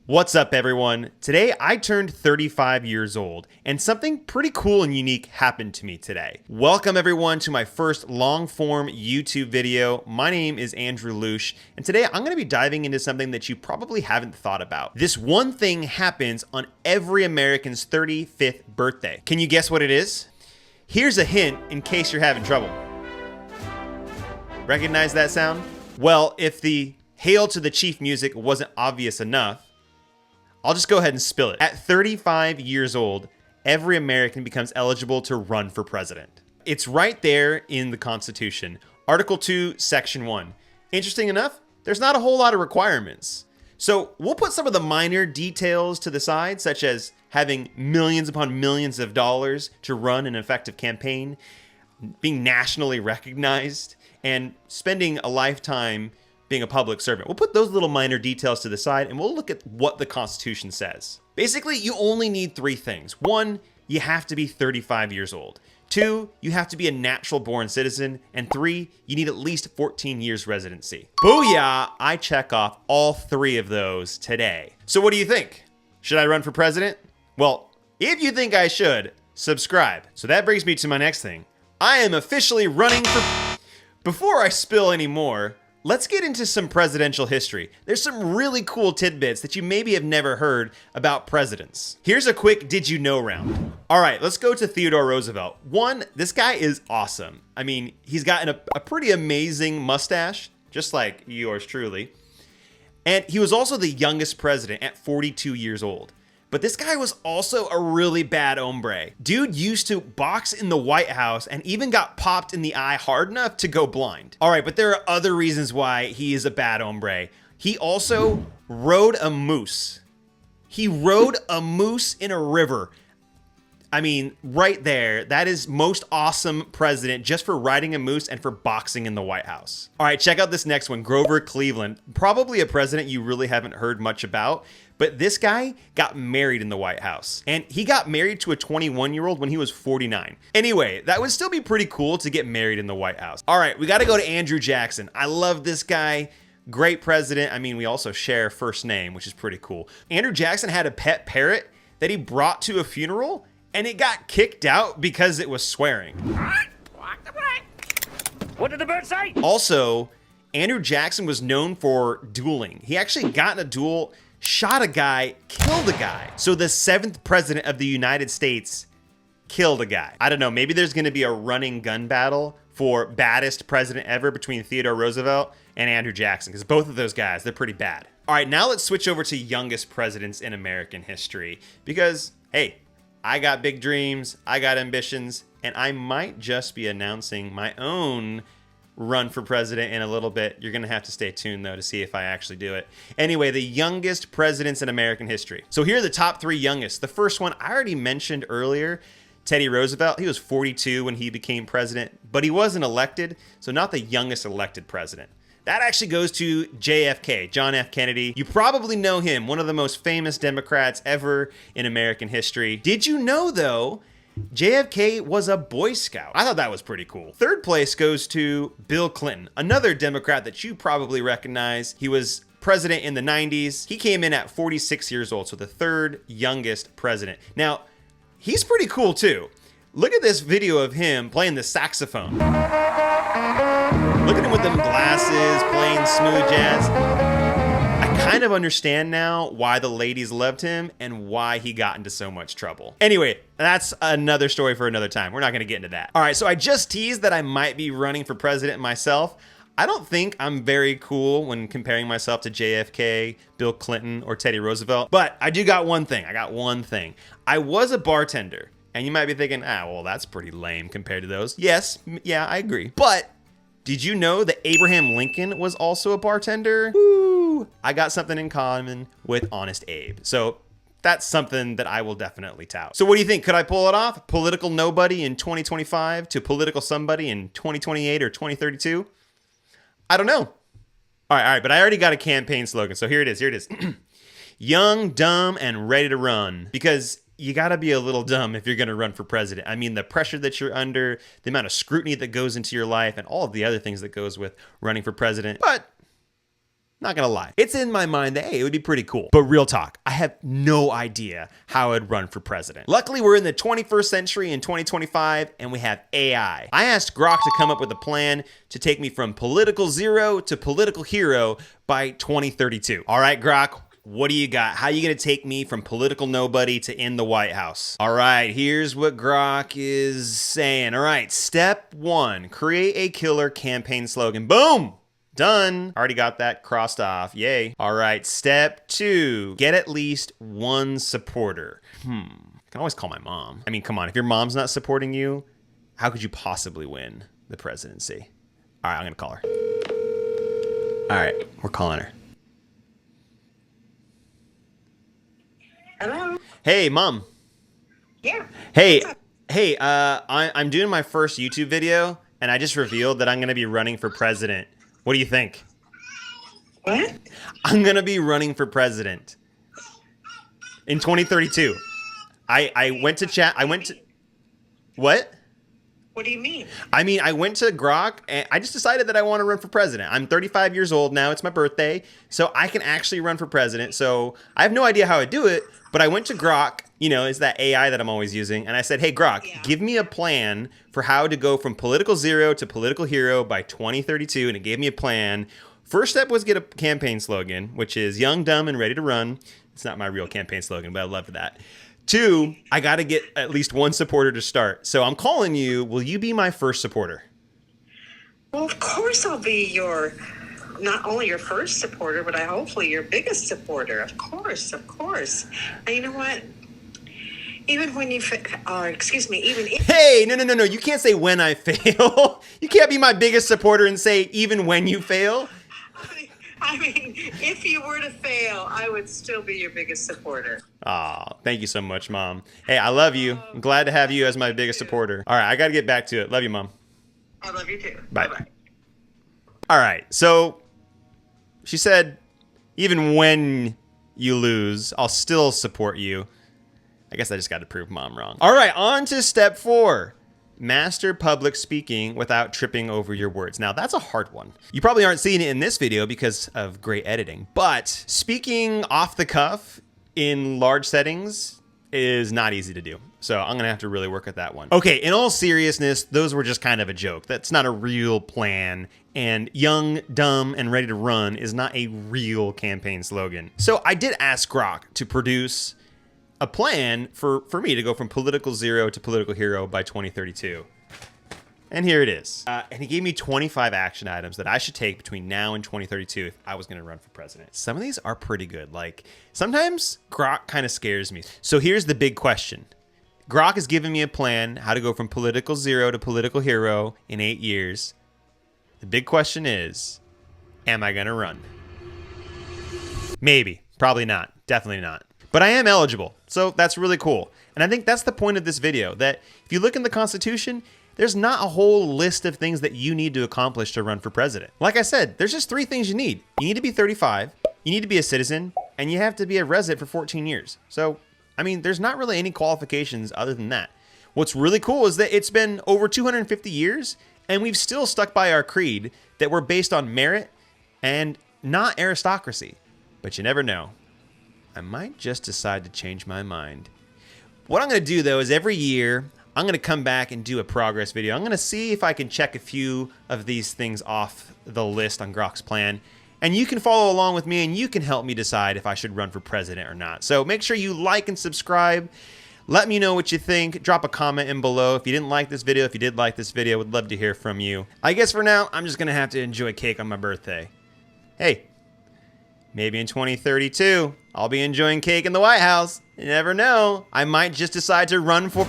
What's up, everyone? Today I turned 35 years old, and something pretty cool and unique happened to me today. Welcome, everyone, to my first long-form YouTube video. My name is Andrew Lusch, and today I'm going to be diving into something that you probably haven't thought about. This one thing happens on every American's 35th birthday. Can you guess what it is? Here's a hint in case you're having trouble. Recognize that sound? Well, if the Hail to the Chief music wasn't obvious enough, I'll just go ahead and spill it. At 35 years old, every American becomes eligible to run for president. It's right there in the Constitution. Article 2, Section 1. Interesting enough, there's not a whole lot of requirements. So we'll put some of the minor details to the side, such as having millions upon millions of dollars to run an effective campaign, being nationally recognized, and spending a lifetime being a public servant. We'll put those little minor details to the side and we'll look at what the Constitution says. Basically, you only need three things. One, you have to be 35 years old. Two, you have to be a natural born citizen. And three, you need at least 14 years residency. Booyah! I check off all three of those today. So what do you think? Should I run for president? Well, if you think I should, subscribe. So that brings me to my next thing. I am officially running for... Before I spill any more, let's get into some presidential history. There's some really cool tidbits that you maybe have never heard about presidents. Here's a quick did you know round. All right, let's go to Theodore Roosevelt. One, this guy is awesome. I mean, he's gotten a pretty amazing mustache, just like yours truly. And he was also the youngest president at 42 years old. But this guy was also a really bad hombre. Dude used to box in the White House and even got popped in the eye hard enough to go blind. All right, but there are other reasons why he is a bad hombre. He also rode a moose. He rode a moose in a river. I mean, right there, that is most awesome president just for riding a moose and for boxing in the White House. All right, check out this next one, Grover Cleveland. Probably a president you really haven't heard much about, but this guy got married in the White House. And he got married to a 21-year-old when he was 49. Anyway, that would still be pretty cool to get married in the White House. All right, we gotta go to Andrew Jackson. I love this guy. Great president. I mean, we also share first name, which is pretty cool. Andrew Jackson had a pet parrot that he brought to a funeral, and it got kicked out because it was swearing. What did the bird say? Also, Andrew Jackson was known for dueling. He actually got in a duel, shot a guy, killed a guy. So the 7th president of the United States killed a guy. I don't know, maybe there's gonna be a running gun battle for baddest president ever between Theodore Roosevelt and Andrew Jackson, because both of those guys, they're pretty bad. All right, now let's switch over to youngest presidents in American history, because, hey, I got big dreams, I got ambitions, and I might just be announcing my own run for president in a little bit. You're gonna have to stay tuned though to see if I actually do it. Anyway, the youngest presidents in American history. So here are the top 3 youngest. The first one I already mentioned earlier, Teddy Roosevelt. He was 42 when he became president, but he wasn't elected, so not the youngest elected president. That actually goes to JFK, John F. Kennedy. You probably know him, one of the most famous Democrats ever in American history. Did you know, though, JFK was a Boy Scout? I thought that was pretty cool. Third place goes to Bill Clinton, another Democrat that you probably recognize. He was president in the 90s. He came in at 46 years old, so the third youngest president. Now, he's pretty cool, too. Look at this video of him playing the saxophone. Look at him with them glasses, playing smooth jazz. I kind of understand now why the ladies loved him and why he got into so much trouble. Anyway, that's another story for another time. We're not going to get into that. All right, so I just teased that I might be running for president myself. I don't think I'm very cool when comparing myself to JFK, Bill Clinton, or Teddy Roosevelt, but I do got one thing. I was a bartender, and you might be thinking, well, that's pretty lame compared to those. Yes, yeah, I agree. But did you know that Abraham Lincoln was also a bartender? Woo! I got something in common with Honest Abe. So that's something that I will definitely tout. So what do you think? Could I pull it off? Political nobody in 2025 to political somebody in 2028 or 2032? I don't know. All right, but I already got a campaign slogan. So here it is. Young, dumb, and ready to run. Because you got to be a little dumb if you're going to run for president. I mean, the pressure that you're under, the amount of scrutiny that goes into your life, and all of the other things that goes with running for president. But Not gonna lie. It's in my mind that, hey, it would be pretty cool. But real talk, I have no idea how I'd run for president. Luckily, we're in the 21st century in 2025, and we have AI. I asked Grok to come up with a plan to take me from political zero to political hero by 2032. All right, Grok, what do you got? How are you gonna take me from political nobody to in the White House? All right, here's what Grok is saying. All right, step 1, create a killer campaign slogan. Boom! Done. Already got that crossed off. Yay. All right. Step 2. Get at least one supporter. I can always call my mom. I mean, come on. If your mom's not supporting you, how could you possibly win the presidency? All right. I'm going to call her. All right. We're calling her. Hello? Hey, Mom. Yeah. Hey. I'm doing my first YouTube video, and I just revealed that I'm going to be running for president. What do you think? What? I'm going to be running for president in 2032. I went to chat. What? What do you mean? I mean, I went to Grok and I just decided that I want to run for president. I'm 35 years old now. It's my birthday. So I can actually run for president. So I have no idea how I do it, but I went to Grok, you know, it's that AI that I'm always using. And I said, hey, Grok, give me a plan for how to go from political zero to political hero by 2032. And it gave me a plan. First step was get a campaign slogan, which is young, dumb, and ready to run. It's not my real campaign slogan, but I love that. 2, I got to get at least one supporter to start. So I'm calling you. Will you be my first supporter? Well, of course I'll be not only your first supporter, but hopefully your biggest supporter. Of course. And you know what? Even when you, even if... Hey, no. You can't say when I fail. You can't be my biggest supporter and say even when you fail. I mean, if you were to fail, I would still be your biggest supporter. Aw, thank you so much, Mom. Hey, I love you. I'm glad to have you as my biggest supporter. All right, I got to get back to it. Love you, Mom. I love you too. Bye. Bye-bye. All right, so she said, even when you lose, I'll still support you. I guess I just got to prove Mom wrong. All right, on to step 4. Master public speaking without tripping over your words. Now, that's a hard one. You probably aren't seeing it in this video because of great editing, but speaking off the cuff in large settings is not easy to do. So I'm gonna have to really work at that one. Okay, in all seriousness, those were just kind of a joke. That's not a real plan. And young, dumb, and ready to run is not a real campaign slogan. So I did ask Grok to produce a plan for me to go from political zero to political hero by 2032. And here it is. And he gave me 25 action items that I should take between now and 2032 if I was going to run for president. Some of these are pretty good. Like, sometimes Grok kind of scares me. So here's the big question. Grok has given me a plan how to go from political zero to political hero in 8 years. The big question is, am I going to run? Maybe. Probably not. Definitely not. But I am eligible, so that's really cool. And I think that's the point of this video, that if you look in the Constitution, there's not a whole list of things that you need to accomplish to run for president. Like I said, there's just 3 things you need. You need to be 35, you need to be a citizen, and you have to be a resident for 14 years. So, I mean, there's not really any qualifications other than that. What's really cool is that it's been over 250 years, and we've still stuck by our creed that we're based on merit and not aristocracy. But you never know. I might just decide to change my mind. What I'm going to do, though, is every year, I'm going to come back and do a progress video. I'm going to see if I can check a few of these things off the list on Grok's plan. And you can follow along with me, and you can help me decide if I should run for president or not. So make sure you like and subscribe. Let me know what you think. Drop a comment in below if you didn't like this video. If you did like this video, would love to hear from you. I guess for now, I'm just going to have to enjoy cake on my birthday. Hey. Maybe in 2032, I'll be enjoying cake in the White House. You never know. I might just decide to run for